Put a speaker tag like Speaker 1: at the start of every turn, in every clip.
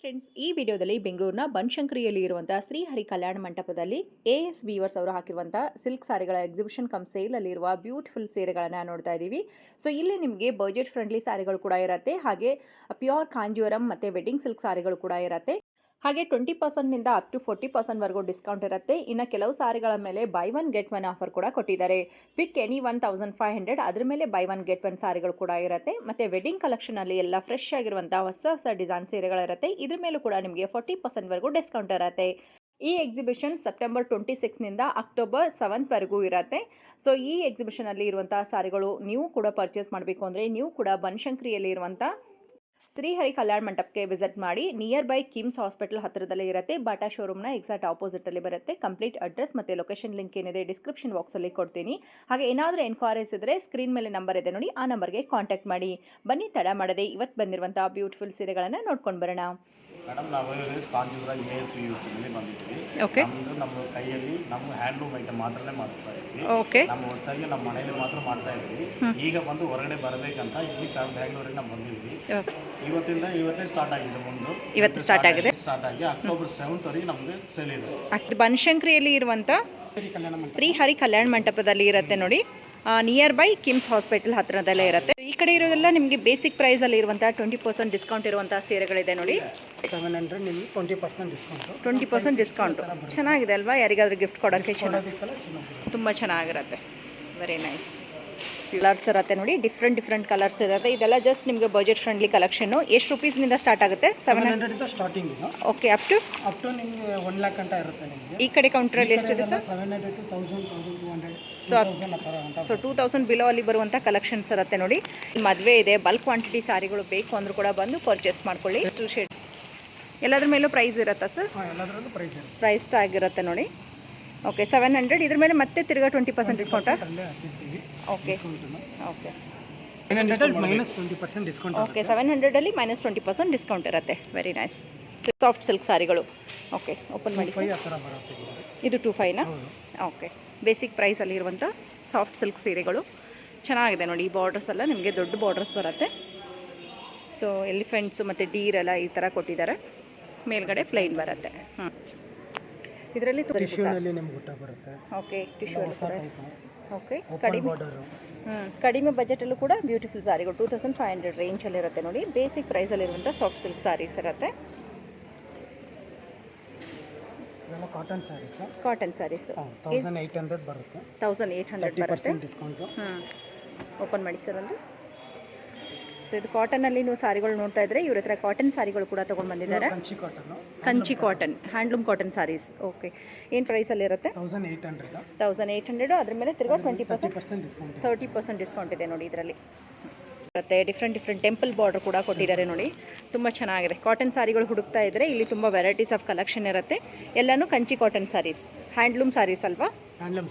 Speaker 1: Friends, ಈ ವಿಡಿಯೋದಲ್ಲಿ ಬೆಂಗಳೂರಿನ ಬನಶಂಕರಿಯಲ್ಲಿ ಇರುವಂತಹ ಶ್ರೀಹರಿ ಕಲ್ಯಾಣ ಮಂಟಪದಲ್ಲಿ AS ವೀವರ್ಸ್ ಅವರು ಹಾಕಿರುವಂತಹ ಸಿಲ್ಕ್ ಸಾರಿಗಳ ಎಕ್ಸಿಬಿಷನ್ ಕಮ್ ಸೇಲ್ ಅಲ್ಲಿ ಇರುವ ಬ್ಯೂಟಿಫುಲ್ ಸೀರೆಗಳನ್ನ ನೋಡ್ತಾ ಇದ್ದೀವಿ. ಸೊ ಇಲ್ಲಿ ನಿಮಗೆ ಬಜೆಟ್ ಫ್ರೆಂಡ್ಲಿ ಸಾರಿಗಳು ಕೂಡ ಇರುತ್ತೆ, ಹಾಗೆ ಪ್ಯೂರ್ ಕಾಂಜೀವರಂ ಮತ್ತೆ ವೆಡ್ಡಿಂಗ್ ಸಿಲ್ಕ್ ಸಾರಿಗಳು ಕೂಡ ಇರುತ್ತೆ. ಹಾಗೆ 20% ನಿಂದ ಅಪ್ ಟು 40% ವರೆಗೂ ಡಿಸ್ಕೌಂಟ್ ಇರುತ್ತೆ. ಇನ್ನು ಕೆಲವು ಸಾರಿಗಳ ಮೇಲೆ by one get one offer ಕೂಡ ಕೊಟ್ಟಿದ್ದಾರೆ. ಪಿಕ್ ಎನಿ 1500 ಅದ್ರ ಮೇಲೆ ಬೈ ಒನ್ ಗೆಟ್ ಒನ್ ಸಾರಿಗಳು ಕೂಡ ಇರುತ್ತೆ. ಮತ್ತೆ ವೆಡ್ಡಿಂಗ್ ಕಲೆಕ್ಷನ್ ಅಲ್ಲಿ ಎಲ್ಲ ಫ್ರೆಶ್ ಆಗಿರುವಂತಹ ಹೊಸ ಡಿಸೈನ್ ಸೀರೆಗಳಿರುತ್ತೆ. ಇದ್ರ ಮೇಲೂ ಕೂಡ ನಿಮಗೆ 40% ವರೆಗೂ ಡಿಸ್ಕೌಂಟ್ ಇರುತ್ತೆ. ಈ ಎಕ್ಸಿಬಿಷನ್ ಸೆಪ್ಟೆಂಬರ್ 26 ನಿಂದ ಅಕ್ಟೋಬರ್ 7 ವರೆಗೂ ಇರುತ್ತೆ. ಸೊ ಈ ಎಕ್ಸಿಬಿಷನ್ ಅಲ್ಲಿ ಇರುವಂತಹ ಸಾರಿಗಳು ನೀವು ಕೂಡ ಪರ್ಚೇಸ್ ಮಾಡಬೇಕು ಅಂದ್ರೆ ನೀವು ಕೂಡ ಬನಶಂಕರಿಯಲ್ಲಿ ಇರುವಂತಹ ಶ್ರೀಹರಿ ಕಲ್ಯಾಣ ಮಂಟಪಕ್ಕೆ ವಿಸಿಟ್ ಮಾಡಿ. ನಿಯರ್ ಬೈ ಕಿಮ್ಸ್ ಹಾಸ್ಪಿಟಲ್ ಹತ್ತಿರದಲ್ಲೇ ಇರುತ್ತೆ. ಬಾಟಾ ಶೋರೂಮ್ನ ಎಕ್ಸಾಕ್ಟ್ ಆಪೋಸಿಟ್ ಅಲ್ಲಿ ಬರುತ್ತೆ. ಕಂಪ್ಲೀಟ್ ಅಡ್ರೆಸ್ ಮತ್ತೆ ಲೊಕೇಶನ್ ಲಿಂಕ್ ಏನಿದೆ ಡಿಸ್ಕ್ರಿಪ್ಷನ್ ಬಾಕ್ಸ್ ಅಲ್ಲಿ ಕೊಡ್ತೀನಿ. ಹಾಗೆ ಏನಾದರೂ ಎನ್ಕ್ವೈರೀಸ್ ಇದ್ರೆ ಸ್ಕ್ರೀನ್ ಮೇಲೆ ನಂಬರ್ ಇದೆ ನೋಡಿ, ಆ ನಂಬರ್ಗೆ ಕಾಂಟ್ಯಾಕ್ಟ್ ಮಾಡಿ. ಬನ್ನಿ, ತಡ ಮಾಡದೆ ಇವತ್ತು ಬಂದಿರುವಂತಹ ಬ್ಯೂಟಿಫುಲ್ ಸೀರೆಗಳನ್ನ ನೋಡ್ಕೊಂಡು ಬರೋಣ.
Speaker 2: ಮೇಡಮ್, ನಾವು ಕಾಂಜೀವರಂ AS ವೀವರ್ಸ್ನಲ್ಲಿ ಬಂದಿದ್ವಿ.
Speaker 1: ಓಕೆ,
Speaker 2: ನಮ್ಮ ಕೈಯಲ್ಲಿ ನಮ್ಮ ಹ್ಯಾಂಡ್ಲೂಮ್ ಐಟಮ್ ಮಾತ್ರನೇ ಮಾಡ್ತಾ ಇದ್ವಿ.
Speaker 1: ಓಕೆ,
Speaker 2: ನಮ್ಮ ಹೊಸದಾಗಿ ನಮ್ಮ ಮನೆಯಲ್ಲಿ ಮಾತ್ರ ಮಾಡ್ತಾ ಇದ್ವಿ. ಈಗ ಬಂದು ಹೊರಗಡೆ ಬರಬೇಕಂತ ಇಲ್ಲಿ ಬ್ಯಾಂಗ್ಳೂರಿಗೆ ನಾವು ಬಂದಿದ್ವಿ. ಇವತ್ತೇ ಸ್ಟಾರ್ಟ್ ಆಗಿದೆ. ಇವತ್ತು ಸ್ಟಾರ್ಟ್ ಆಗಿ ಅಕ್ಟೋಬರ್ 7 ವರೆಗೆ ನಮಗೆ ಸೇಲ್ ಇದೆ.
Speaker 1: ಬನಶಂಕರಿಯಲ್ಲಿ ಇರುವಂತ ಶ್ರೀಹರಿ ಕಲ್ಯಾಣ ಮಂಟಪದಲ್ಲಿ ಇರುತ್ತೆ ನೋಡಿ. ನಿಯರ್ ಬೈ ಕಿಮ್ಸ್ ಹಾಸ್ಪಿಟಲ್ ಹತ್ತಿರದಲ್ಲೇ ಇರುತ್ತೆ. ಈ ಕಡೆ ಇರೋದೆಲ್ಲ ನಿಮಗೆ ಬೇಸಿಕ್ ಪ್ರೈಸ್ ಅಲ್ಲಿ ಇರುವಂತಹ 20% ಡಿಸ್ಕೌಂಟ್ ಇರುವಂತಹ ಸೀರೆಗಳಿದೆ ನೋಡಿ.
Speaker 2: 700 ನಿಮಗೆ 20% ಡಿಸ್ಕೌಂಟ್.
Speaker 1: 20% ಡಿಸ್ಕೌಂಟ್ ಚೆನ್ನಾಗಿದೆ ಅಲ್ವಾ? ಯಾರಿಗಾದ್ರೂ ಗಿಫ್ಟ್ ಕೊಡೋಕ್ಕೆ ತುಂಬ ಚೆನ್ನಾಗಿರುತ್ತೆ. Very nice. ಕಲರ್ಸ್ ಇರುತ್ತೆ ನೋಡಿ, ಡಿಫ್ರೆಂಟ್ ಕಲರ್ಸ್ ಇರುತ್ತೆ. ಇದೆಲ್ಲ ಜಸ್ಟ್ ನಿಮಗೆ ಬಜೆಟ್ ಫ್ರೆಂಡ್ಲಿ ಕಲೆಕ್ಷನ್. ಎಷ್ಟು ರುಪೀಸ್ನಿಂದ ಸ್ಟಾರ್ಟ್ ಆಗುತ್ತೆ? 700
Speaker 2: ಸ್ಟಾರ್ಟಿಂಗ್.
Speaker 1: ಓಕೆ, ಅಪ್ ಟು
Speaker 2: ನಿಮಗೆ 1 lakh ಅಂತ ಇರುತ್ತೆ ನಿಮಗೆ.
Speaker 1: ಈ ಕಡೆ ಕೌಂಟ್ರಲ್ಲಿ ಎಷ್ಟಿದೆ ಸರ್?
Speaker 2: 700 to 1000, 1200.
Speaker 1: ಸೊ 2000 ಬಿಲೋ ಅಲ್ಲಿ ಬರುವಂಥ ಕಲೆಕ್ಷನ್ಸ್ ಇರುತ್ತೆ ನೋಡಿ. ಮದುವೆ ಇದೆ, ಬಲ್ಕ್ ಕ್ವಾಂಟಿಟಿ ಸಾರಿಗಳು ಬೇಕು ಅಂದರೂ ಕೂಡ ಬಂದು ಪರ್ಚೇಸ್ ಮಾಡ್ಕೊಳ್ಳಿ. ಶೇಡ್ ಎಲ್ಲದ್ರ ಮೇಲೂ ಪ್ರೈಸ್ ಇರುತ್ತಾ ಸರ್?
Speaker 2: ಎಲ್ಲದರಲ್ಲೂ
Speaker 1: ಪ್ರೈಸ್ ಟ್ಯಾಗ್ ಇರುತ್ತೆ ನೋಡಿ. ಓಕೆ, 700. ಇದ್ರ ಮೇಲೆ ಮತ್ತೆ ತಿರ್ಗಾ 20% ಡಿಸ್ಕೌಂಟಾ? Okay okay
Speaker 2: -20% discount.
Speaker 1: ಓಕೆ, 700 ಅಲ್ಲಿ -20% ಡಿಸ್ಕೌಂಟ್ ಇರುತ್ತೆ. Very nice. ಸಾಫ್ಟ್ ಸಿಲ್ಕ್ ಸಾರಿಗಳು. ಓಕೆ, ಓಪನ್ ಮಾಡಿ. ಇದು 25ನಾ? ಓಕೆ, ಬೇಸಿಕ್ ಪ್ರೈಸಲ್ಲಿ ಇರುವಂಥ ಸಾಫ್ಟ್ ಸಿಲ್ಕ್ ಸೀರೆಗಳು ಚೆನ್ನಾಗಿದೆ ನೋಡಿ. ಈ ಬಾರ್ಡರ್ಸ್ ಎಲ್ಲ ನಿಮಗೆ ದೊಡ್ಡ ಬಾರ್ಡರ್ಸ್ ಬರುತ್ತೆ. ಸೊ ಎಲಿಫೆಂಟ್ಸು ಮತ್ತು ಡೀರ್ ಎಲ್ಲ ಈ ಥರ ಕೊಟ್ಟಿದ್ದಾರೆ. ಮೇಲ್ಗಡೆ ಪ್ಲೈನ್ ಬರುತ್ತೆ. ಇದರಲ್ಲಿ
Speaker 2: ಬರುತ್ತೆ.
Speaker 1: ಓಕೆ, ಟಿಶ್ಯೂ ಓಕೆ, ಕಡಿಮೆ ಬಜೆಟಲ್ಲೂ ಕೂಡ ಬ್ಯೂಟಿಫುಲ್ ಸಾರಿಗಳು 2500 ರೇಂಜಲ್ಲಿರುತ್ತೆ ನೋಡಿ. ಬೇಸಿಕ್ ಪ್ರೈಸಲ್ಲಿರುವಂಥ ಸಾಫ್ಟ್ ಸಿಲ್ಕ್ ಸಾರೀಸ್ ಇರುತ್ತೆ. ಕಾಟನ್ ಸ್ಯಾರೀಸ್
Speaker 2: 1800 ಬರುತ್ತೆ.
Speaker 1: 1800 ಬರುತ್ತೆ.
Speaker 2: ಡಿಸ್ಕೌಂಟ್.
Speaker 1: ಓಪನ್ ಮಾಡಿ ಸರ್ ಒಂದು. ಸೊ ಇದು ಕಾಟನಲ್ಲಿ ನೀವು ಸಾರಿಗಳು ನೋಡ್ತಾ ಇದ್ರೆ ಇವ್ರ ಹತ್ರ ಕಾಟನ್ ಸಾರಿಗಳು ಕೂಡ ತೊಗೊಂಡು ಬಂದಿದ್ದಾರೆ. Kanchi cotton, handloom cotton sarees. Okay, ಏನು ಪ್ರೈಸಲ್ಲಿ ಇರುತ್ತೆ? 1800. ಅದ್ರ ಮೇಲೆ ತಿರ್ಗಾ 20%
Speaker 2: ಡಿಸ್ಕೌಂಟ್,
Speaker 1: 30% ಡಿಸ್ಕೌಂಟ್ ಇದೆ ನೋಡಿ. ಇದರಲ್ಲಿ ಬರುತ್ತೆ ಡಿಫ್ರೆಂಟ್ ಟೆಂಪಲ್ ಬಾರ್ಡರ್ ಕೂಡ ಕೊಟ್ಟಿದ್ದಾರೆ ನೋಡಿ. ತುಂಬ ಚೆನ್ನಾಗಿದೆ. ಕಾಟನ್ ಸಾರಿಗಳು ಹುಡುಕ್ತಾ ಇದ್ದರೆ ಇಲ್ಲಿ ತುಂಬ ವೆರೈಟೀಸ್ ಆಫ್ ಕಲೆಕ್ಷನ್ ಇರುತ್ತೆ. ಎಲ್ಲನೂ Kanchi cotton sarees, handloom sarees ಅಲ್ವಾ? Handloom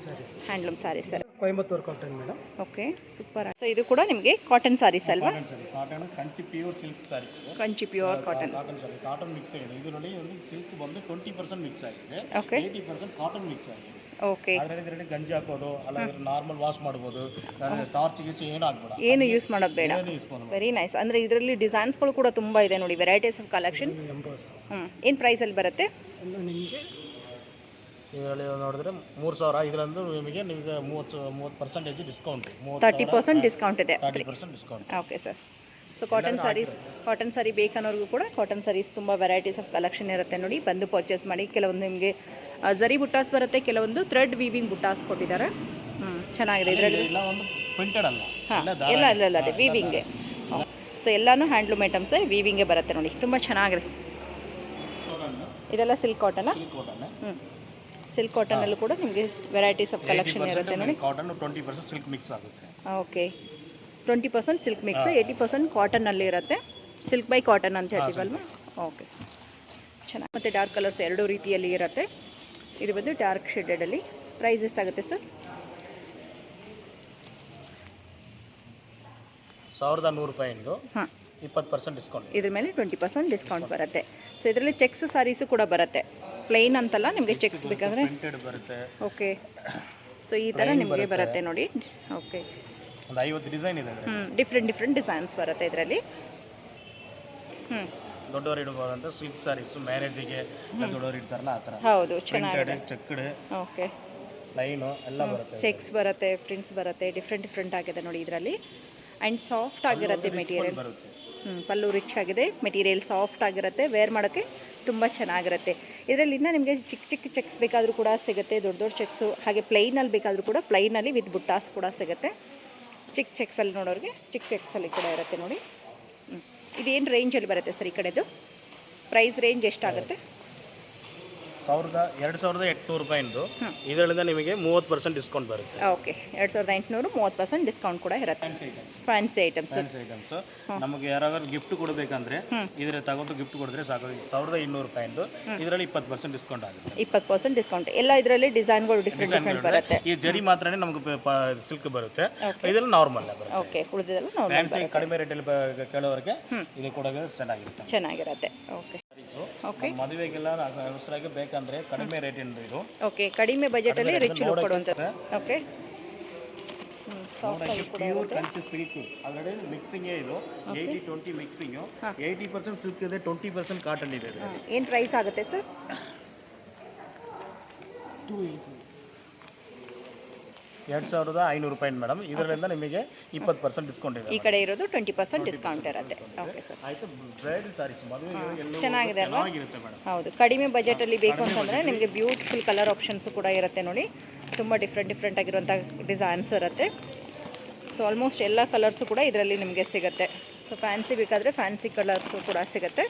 Speaker 1: sarees sir.
Speaker 2: Coimbatore cotton madam.
Speaker 1: Okay, super. So ಇದು ಕೂಡ ನಿಮಗೆ ಕಾಟನ್ ಸಾರೀಸ್ ಅಲ್ವಾ?
Speaker 2: Cotton Kanchi pure silk sarees.
Speaker 1: Kanchi pure cotton
Speaker 2: mix ಆಗಿದೆ. ಇದು ನೋಡಿ, ಒಂದು ಸಿಲ್ಕ್ ಬಂದು 20% ಮಿಕ್ಸ್ ಆಗಿದೆ.
Speaker 1: ಓಕೆ,
Speaker 2: 80% ಕಾಟನ್ ಮಿಕ್ಸ್ ಆಗಿದೆ.
Speaker 1: ಓಕೆ,
Speaker 2: ಅದರಲ್ಲಿ ಗಂಜಿ ಹಾಕೋದು ಅಲ್ಲ, ನಾರ್ಮಲ್ ವಾಶ್ ಮಾಡ್ಬೋದು. ಟಾರ್ಚ್ ಏನು ಹಾಕ್ಬೇಡ, ಏನು
Speaker 1: ಯೂಸ್ ಮಾಡೋದು ಬೇಡ. Very nice. ಅಂದರೆ ಇದರಲ್ಲಿ ಡಿಸೈನ್ಸ್ಗಳು ಕೂಡ ತುಂಬ ಇದೆ ನೋಡಿ, ವೆರೈಟೀಸ್ ಆಫ್ ಕಲೆಕ್ಷನ್. ಏನು ಪ್ರೈಸಲ್ಲಿ ಬರುತ್ತೆ?
Speaker 2: ನಿಮಗೆ ಇದರಲ್ಲಿ ನೋಡಿದ್ರೆ 3000. ಇದರಂದು ನಿಮಗೆ 30% ಡಿಸ್ಕೌಂಟ್,
Speaker 1: 30% ಡಿಸ್ಕೌಂಟ್ ಇದೆ.
Speaker 2: 30% discount.
Speaker 1: Okay sir. So cotton sari ಬೇಕನ್ನೋರ್ಗೂ ಕೂಡ ಕಾಟನ್ ಸಾರೀಸ್ ತುಂಬ ವೆರೈಟೀಸ್ ಆಫ್ ಕಲೆಕ್ಷನ್ ಇರುತ್ತೆ ನೋಡಿ. ಬಂದು ಪರ್ಚೇಸ್ ಮಾಡಿ. ಕೆಲವೊಂದು ನಿಮಗೆ ಝರಿ ಬುಟ್ಟಾಸ್ ಬರುತ್ತೆ, ಕೆಲವೊಂದು ಥ್ರೆಡ್ ವೀವಿಂಗ್ ಬುಟ್ಟಾಸ್ ಕೊಟ್ಟಿದ್ದಾರೆ. ಚೆನ್ನಾಗಿದೆ. ಇದರಲ್ಲಿ ಇಲ್ಲ ಅದೇ ವೀವಿಂಗೆ. ಸೊ ಎಲ್ಲನೂ ಹ್ಯಾಂಡ್ಲೂಮ್ ಐಟಮ್ಸ್ ವೀವಿಂಗೆ ಬರುತ್ತೆ ನೋಡಿ. ತುಂಬ ಚೆನ್ನಾಗಿದೆ. ಇದೆಲ್ಲ ಸಿಲ್ಕ್ ಕಾಟನಾ? ಸಿಲ್ಕ್ ಕಾಟನಲ್ಲೂ ಕೂಡ ನಿಮಗೆ ವೆರೈಟೀಸ್ ಆಫ್ ಕಲೆಕ್ಷನ್ ಇರುತ್ತೆ ನೋಡಿ.
Speaker 2: ಕಾಟನ್ 20% ಸಿಲ್ಕ್ ಮಿಕ್ಸ್ ಆಗುತ್ತೆ.
Speaker 1: ಓಕೆ, 20% ಸಿಲ್ಕ್ ಮಿಕ್ಸ್, 80% ಕಾಟನ್ನಲ್ಲಿ ಇರುತ್ತೆ. ಸಿಲ್ಕ್ ಬೈ ಕಾಟನ್ ಅಂತ ಹೇಳ್ತೀವಲ್ವ? ಓಕೆ, ಚೆನ್ನಾಗಿ. ಮತ್ತು ಡಾರ್ಕ್ ಕಲರ್ಸ್ ಎರಡೂ ರೀತಿಯಲ್ಲಿ ಇರುತ್ತೆ. ಇದು ಬಂದು ಡಾರ್ಕ್ ಶೇಡೆಡಲ್ಲಿ. ಪ್ರೈಸ್ ಎಷ್ಟಾಗುತ್ತೆ ಸರ್?
Speaker 2: 1100 ರೂಪಾಯಿಂದು 20% ಡಿಸ್ಕೌಂಟ್.
Speaker 1: ಇದ್ರ ಮೇಲೆ 20% ಡಿಸ್ಕೌಂಟ್ ಬರುತ್ತೆ. ಸೊ ಇದರಲ್ಲಿ ಚೆಕ್ಸ್ ಸಾರೀಸು ಕೂಡ ಬರುತ್ತೆ. ಪ್ಲೈನ್ ಅಂತಲ್ಲ, ನಿಮಗೆ ಚೆಕ್ಸ್ ಬೇಕಾದರೆ
Speaker 2: ಬರುತ್ತೆ.
Speaker 1: ಓಕೆ, ಸೊ ಈ ಥರ ನಿಮಗೆ ಬರುತ್ತೆ ನೋಡಿ. ಓಕೆ,
Speaker 2: ಒಂದು 50 ಡಿಸೈನ್ ಇದೆ.
Speaker 1: ಡಿಫ್ರೆಂಟ್ ಡಿಸೈನ್ಸ್ ಬರುತ್ತೆ ಇದರಲ್ಲಿ.
Speaker 2: ದೊಡ್ಡವರು ಇಡ್ಬೋದಂತ ಸಿಲ್ಕ್ ಸ್ಯಾರೀಸ್ ಮ್ಯಾರೇಜಿಗೆ ದೊಡ್ಡವರು ಇಡ್ತಾರಲ್ಲ ಆ ಥರ
Speaker 1: ಹೌದು ಚೆನ್ನಾಗಿದೆ.
Speaker 2: ಚೆಕ್ಡ್
Speaker 1: ಓಕೆ,
Speaker 2: ಲೈನು ಎಲ್ಲ ಬರುತ್ತೆ.
Speaker 1: ಚೆಕ್ಸ್ ಬರುತ್ತೆ, ಪ್ರಿಂಟ್ಸ್ ಬರುತ್ತೆ, ಡಿಫ್ರೆಂಟ್ ಆಗಿದೆ ನೋಡಿ ಇದರಲ್ಲಿ. ಆ್ಯಂಡ್ ಸಾಫ್ಟ್ ಆಗಿರುತ್ತೆ ಮೆಟೀರಿಯಲ್.
Speaker 2: ಬರುತ್ತೆ.
Speaker 1: ಪಲ್ಲು ರಿಚ್ ಆಗಿದೆ, ಮೆಟೀರಿಯಲ್ ಸಾಫ್ಟ್ ಆಗಿರುತ್ತೆ, ವೇರ್ ಮಾಡೋಕ್ಕೆ ತುಂಬ ಚೆನ್ನಾಗಿರುತ್ತೆ. ಇದರಲ್ಲಿ ಇನ್ನೂ ನಿಮಗೆ ಚಿಕ್ಕ ಚಿಕ್ಕ ಚೆಕ್ಸ್ ಬೇಕಾದರೂ ಕೂಡ ಸಿಗುತ್ತೆ, ದೊಡ್ಡ ದೊಡ್ಡ ಚೆಕ್ಸು, ಹಾಗೆ ಪ್ಲೈನಲ್ಲಿ ಬೇಕಾದರೂ ಕೂಡ ಪ್ಲೈನಲ್ಲಿ ವಿತ್ ಬುಟ್ಟಾಸ್ ಕೂಡ ಸಿಗುತ್ತೆ. ಚಿಕ್ಕ ಚೆಕ್ಸಲ್ಲಿ ನೋಡೋರಿಗೆ ಚಿಕ್ಕ ಚೆಕ್ಸಲ್ಲಿ ಕೂಡ ಇರುತ್ತೆ ನೋಡಿ. ಇದೇನು ರೇಂಜಲ್ಲಿ ಬರುತ್ತೆ ಸರ್ ಈ ಕಡೆದು? ಪ್ರೈಸ್ ರೇಂಜ್ ಎಷ್ಟಾಗುತ್ತೆ?
Speaker 2: 2,800 ರೂಪಾಯಿಂದು. ಇದರಿಂದ ನಿಮಗೆ 30% ಡಿಸ್ಕೌಂಟ್ ಬರುತ್ತೆ.
Speaker 1: ಓಕೆ, 2,800 30% ಡಿಸ್ಕೌಂಟ್ ಕೂಡ ಇರುತ್ತೆ. ಫ್ಯಾನ್ಸಿ ಐಟಮ್ಸ್
Speaker 2: ನಮಗೆ ಯಾರಾದ್ರೂ ಗಿಫ್ಟ್ ಕೊಡಬೇಕಂದ್ರೆ ಇದ್ರ ತಗೊಂಡು ಗಿಫ್ಟ್ ಕೊಡಿದ್ರೆ ಸಾಕು. 1,200 ರೂಪಾಯಿಂದು ಇದರಲ್ಲಿ 20% ಡಿಸ್ಕೌಂಟ್ ಆಗುತ್ತೆ.
Speaker 1: 20% ಡಿಸ್ಕೌಂಟ್. ಎಲ್ಲ ಇದರಲ್ಲಿ ಡಿಸೈನ್ಗಳು ಡಿಫ್ರೆಂಟ್ ಬರುತ್ತೆ.
Speaker 2: ಈ ಜರಿ ಮಾತ್ರನೇ ನಮಗೆ ಸಿಲ್ಕ್ ಬರುತ್ತೆ, ಇದೆಲ್ಲ ನಾರ್ಮಲ್ ಬರುತ್ತೆ.
Speaker 1: ಓಕೆ, ಉಳಿದಿದ್ದೆಲ್ಲ
Speaker 2: ಫ್ಯಾನ್ಸಿ ಕಡಿಮೆ ರೇಟಲ್ಲಿ ಕೇಳೋರಿಗೆ ಇದು ಕೊಡೋದು
Speaker 1: ಚೆನ್ನಾಗಿರುತ್ತೆ. ಓಕೆ ಓಕೆ,
Speaker 2: ಮದುವೆಗೆಲ್ಲ ಅವಸರಾಗಿ ಬೇಕಂದ್ರೆ ಕಡಿಮೆ ರೇಟ್ ಇದು.
Speaker 1: ಓಕೆ, ಕಡಿಮೆ ಬಜೆಟ್ ಅಲ್ಲಿ ರಿಚ್ ಲುಕ್ ಕೊಡುವಂಥದ್ದು. Okay,
Speaker 2: pure Kanchi silk already mixing ಇದು 80-20 ಮಿಕ್ಸಿಂಗ್. 80% ಸಿಲ್ಕ್ ಇದೆ, 20% ಕಾಟನ್ ಇದೆ.
Speaker 1: ಏನು ಪ್ರೈಸ್ ಆಗುತ್ತೆ ಸರ್?
Speaker 2: 2,500 ರೂಪಾಯಿ ಮೇಡಮ್. ಇದರಿಂದ ನಿಮಗೆ 20% ಡಿಸ್ಕೌಂಟ್ ಇದೆ.
Speaker 1: ಈ ಕಡೆ ಇರೋದು 20% ಡಿಸ್ಕೌಂಟ್ ಇರುತ್ತೆ. ಓಕೆ ಸರ್,
Speaker 2: ಆಯ್ತು. ಬ್ರೈಡಲ್ ಸಾರೀಸ್ ಮದುವೆಗೆ
Speaker 1: ಚೆನ್ನಾಗಿದೆ ಅಲ್ವಾ?
Speaker 2: ಚೆನ್ನಾಗಿರುತ್ತೆ ಮೇಡಮ್.
Speaker 1: ಹೌದು, ಕಡಿಮೆ ಬಜೆಟಲ್ಲಿ ಬೇಕು ಅಂತಂದರೆ ನಿಮಗೆ ಬ್ಯೂಟಿಫುಲ್ ಕಲರ್ ಆಪ್ಷನ್ಸು ಕೂಡ ಇರುತ್ತೆ ನೋಡಿ. ತುಂಬ ಡಿಫ್ರೆಂಟ್ ಆಗಿರುವಂಥ ಡಿಸೈನ್ಸ್ ಇರುತ್ತೆ. ಸೊ ಆಲ್ಮೋಸ್ಟ್ ಎಲ್ಲ ಕಲರ್ಸು ಕೂಡ ಇದರಲ್ಲಿ ನಿಮಗೆ ಸಿಗುತ್ತೆ. ಸೊ ಫ್ಯಾನ್ಸಿ ಬೇಕಾದರೆ ಫ್ಯಾನ್ಸಿ ಕಲರ್ಸು ಕೂಡ ಸಿಗುತ್ತೆ.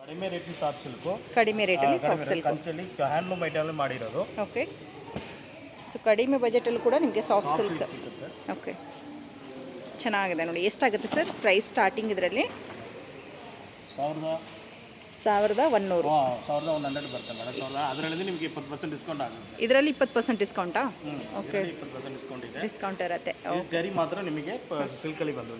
Speaker 2: ಕಡಿಮೆ ರೇಟಿನ ಸಾಫ್ಟ್ ಸಿಲ್ಕು,
Speaker 1: ಕಡಿಮೆ ರೇಟಲ್ಲಿ ಸಾಫ್ಟ್ ಸಿಲ್ಕ್
Speaker 2: ಕಂಚಲ್ಲಿ ಹ್ಯಾಂಡ್ಲೂಮ್ ಐಟಮ್ ಮಾಡಿರೋದು.
Speaker 1: ಓಕೆ, ಸೊ ಕಡಿಮೆ ಬಜೆಟಲ್ಲಿ ಕೂಡ ನಿಮಗೆ ಸಾಫ್ಟ್ ಸಿಲ್ಕ್
Speaker 2: ಸಿಗುತ್ತೆ.
Speaker 1: ಓಕೆ, ಚೆನ್ನಾಗಿದೆ ನೋಡಿ. ಎಷ್ಟಾಗುತ್ತೆ ಸರ್ ಪ್ರೈಸ್ ಸ್ಟಾರ್ಟಿಂಗ್ ಇದರಲ್ಲಿ? 1,100.
Speaker 2: 1,100 ಬರುತ್ತೆ ಮೇಡಮ್. ಅದರಲ್ಲಿ ನಿಮಗೆ 20% ಡಿಸ್ಕೌಂಟ್ ಆಗುತ್ತೆ.
Speaker 1: ಇದರಲ್ಲಿ 20% ಡಿಸ್ಕೌಂಟಾ? ಓಕೆ,
Speaker 2: 20% ಡಿಸ್ಕೌಂಟ್ ಇದೆ.
Speaker 1: ಡಿಸ್ಕೌಂಟ್ ಇರುತ್ತೆ.
Speaker 2: ಜರಿ ಮಾತ್ರ ನಿಮಗೆ ಸಿಲ್ಕಲ್ಲಿ ಬಂದು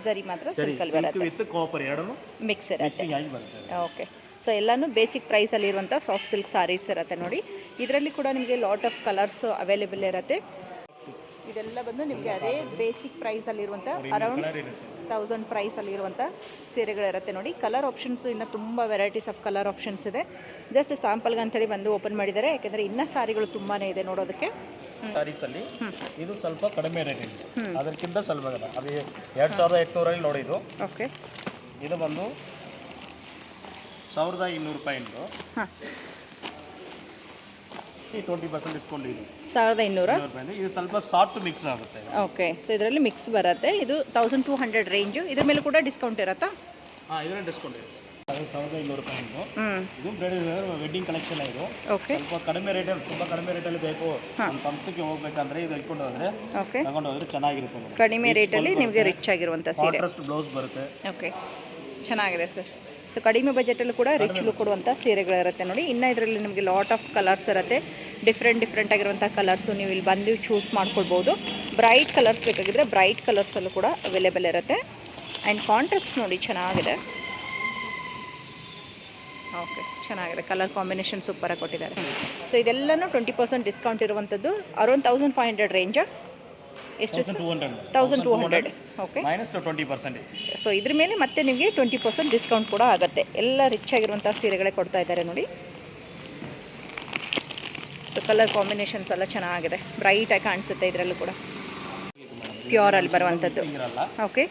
Speaker 1: ಜರಿ ಮಾತ್ರ ಸಿಲ್ಕಲ್ಲಿ ಬರುತ್ತೆ,
Speaker 2: ವಿತ್ ಕಾಪರ್ ಎರಡೂ
Speaker 1: ಮಿಕ್ಸ್ ಇರುತ್ತೆ.
Speaker 2: ಆಗಿ ಬರುತ್ತೆ.
Speaker 1: ಓಕೆ, ಸೊ ಎಲ್ಲನೂ ಬೇಸಿಕ್ ಪ್ರೈಸಲ್ಲಿ ಇರುವಂಥ ಸಾಫ್ಟ್ ಸಿಲ್ಕ್ ಸಾರೀಸ್ ಇರುತ್ತೆ ನೋಡಿ. ಇದರಲ್ಲಿ ಕೂಡ ನಿಮಗೆ ಲಾಟ್ ಆಫ್ ಕಲರ್ಸ್ ಅವೈಲೇಬಲ್ ಇರುತ್ತೆ. ಇದೆಲ್ಲ ಬಂದು ನಿಮಗೆ ಅದೇ ಬೇಸಿಕ್ ಪ್ರೈಸಲ್ಲಿರುವಂಥ ಅರೌಂಡ್ 1,000 ಪ್ರೈಸಲ್ಲಿರುವಂಥ ಸೀರೆಗಳಿರುತ್ತೆ ನೋಡಿ. ಕಲರ್ ಆಪ್ಷನ್ಸು ಇನ್ನೂ ತುಂಬ ವೆರೈಟೀಸ್ ಆಫ್ ಕಲರ್ ಆಪ್ಷನ್ಸ್ ಇದೆ. ಜಸ್ಟ್ ಸ್ಯಾಂಪಲ್ಗೆ ಅಂತೇಳಿ ಬಂದು ಓಪನ್ ಮಾಡಿದ್ದಾರೆ, ಯಾಕೆಂದರೆ ಇನ್ನೂ ಸಾರಿಗಳು ತುಂಬಾ ಇದೆ ನೋಡೋದಕ್ಕೆ.
Speaker 2: ಸಾರೀಸಲ್ಲಿ ಇದು ಸ್ವಲ್ಪ ಕಡಿಮೆ ರೇಟ್ ಇದೆ, ಅದಕ್ಕಿಂತ ಸ್ವಲ್ಪ ಅದು 2,800 ನೋಡಿ. ಇದು
Speaker 1: ಓಕೆ,
Speaker 2: ಇದು ಬಂದು 1,200 ರೂಪಾಯಿಂದು.
Speaker 1: ಹಾಂ,
Speaker 2: 20% ಡಿಸ್ಕೌಂಟ್ ಇದೆ.
Speaker 1: 1,200.
Speaker 2: ಇದು ಸ್ವಲ್ಪ ಸಾಫ್ಟ್ ಮಿಕ್ಸ್ ಆಗುತ್ತೆ.
Speaker 1: ಓಕೆ, ಸೊ ಇದರಲ್ಲಿ ಮಿಕ್ಸ್ ಬರುತ್ತೆ. ಇದು 1,200 ರೇಂಜು. ಇದ್ರ ಮೇಲೆ ಕೂಡ ಡಿಸ್ಕೌಂಟ್ ಇರುತ್ತಾ?
Speaker 2: ಹಾಂ, ಇದರಲ್ಲಿ ಡಿಸ್ಕೌಂಟ್ ಇದೆ. 1,200 ರೂಪಾಯಿಂದು. ಇದು ವೆಡ್ಡಿಂಗ್ ಕಲೆಕ್ಷನ್. ಇದು
Speaker 1: ಓಕೆ,
Speaker 2: ಸ್ವಲ್ಪ ಕಡಿಮೆ ರೇಟಲ್ಲಿ, ತುಂಬ ಕಡಿಮೆ ರೇಟಲ್ಲಿ ಬೇಕು ನಮ್ಮ ಫಂಕ್ಷನ್ಗೆ ಹೋಗ್ಬೇಕಂದ್ರೆ ಇದು ಇಟ್ಕೊಂಡು ಹೋದ್ರೆ
Speaker 1: ಓಕೆ,
Speaker 2: ತಗೊಂಡು ಹೋದ್ರೆ ಚೆನ್ನಾಗಿರುತ್ತೆ.
Speaker 1: ಕಡಿಮೆ ರೇಟಲ್ಲಿ ನಿಮಗೆ ರಿಚ್ ಆಗಿರುವಂಥ ಸೀರೆ.
Speaker 2: ಕಾಂಟ್ರಾಸ್ಟ್ ಬ್ಲೌಸ್ ಬರುತ್ತೆ.
Speaker 1: ಓಕೆ, ಚೆನ್ನಾಗಿದೆ ಸರ್. ಸೊ ಕಡಿಮೆ ಬಜೆಟಲ್ಲೂ ಕೂಡ ರಿಚ್ ಲುಕ್ ಕೊಡುವಂಥ ಸೀರೆಗಳಿರುತ್ತೆ ನೋಡಿ. ಇನ್ನು ಇದರಲ್ಲಿ ನಿಮಗೆ ಲಾಟ್ ಆಫ್ ಕಲರ್ಸ್ ಇರುತ್ತೆ, ಡಿಫ್ರೆಂಟ್ ಆಗಿರುವಂಥ ಕಲರ್ಸು ನೀವು ಇಲ್ಲಿ ಬಂದು ಚೂಸ್ ಮಾಡ್ಕೊಳ್ಬೋದು. ಬ್ರೈಟ್ ಕಲರ್ಸ್ ಬೇಕಾಗಿದ್ದರೆ ಬ್ರೈಟ್ ಕಲರ್ಸಲ್ಲೂ ಕೂಡ ಅವೈಲೇಬಲ್ ಇರುತ್ತೆ. ಆ್ಯಂಡ್ ಕಾಂಟ್ರಾಸ್ಟ್ ನೋಡಿ ಚೆನ್ನಾಗಿದೆ. ಓಕೆ, ಚೆನ್ನಾಗಿದೆ. ಕಲರ್ ಕಾಂಬಿನೇಷನ್ ಸೂಪರಾಗಿ ಕೊಟ್ಟಿದ್ದಾರೆ. ಸೊ ಇದೆಲ್ಲನೂ 20% ಡಿಸ್ಕೌಂಟ್ ಇರುವಂಥದ್ದು. Around 1,500 range. ಎಷ್ಟು? 1,200. ಓಕೆ,
Speaker 2: -20%.
Speaker 1: ಸೊ ಇದ್ರ ಮೇಲೆ ಮತ್ತೆ ನಿಮಗೆ 20% ಡಿಸ್ಕೌಂಟ್ ಕೂಡ ಆಗುತ್ತೆ. ಎಲ್ಲ ರಿಚ್ ಆಗಿರುವಂಥ ಸೀರೆಗಳೇ ಕೊಡ್ತಾ ಇದ್ದಾರೆ ನೋಡಿ. ಸೊ ಕಲರ್ ಕಾಂಬಿನೇಷನ್ಸ್ ಎಲ್ಲ ಚೆನ್ನಾಗಿದೆ, ಬ್ರೈಟಾಗಿ ಕಾಣಿಸುತ್ತೆ. ಇದರಲ್ಲೂ ಕೂಡ ಪ್ಯೂರಲ್ಲಿ ಬರುವಂಥದ್ದು. ಓಕೆ,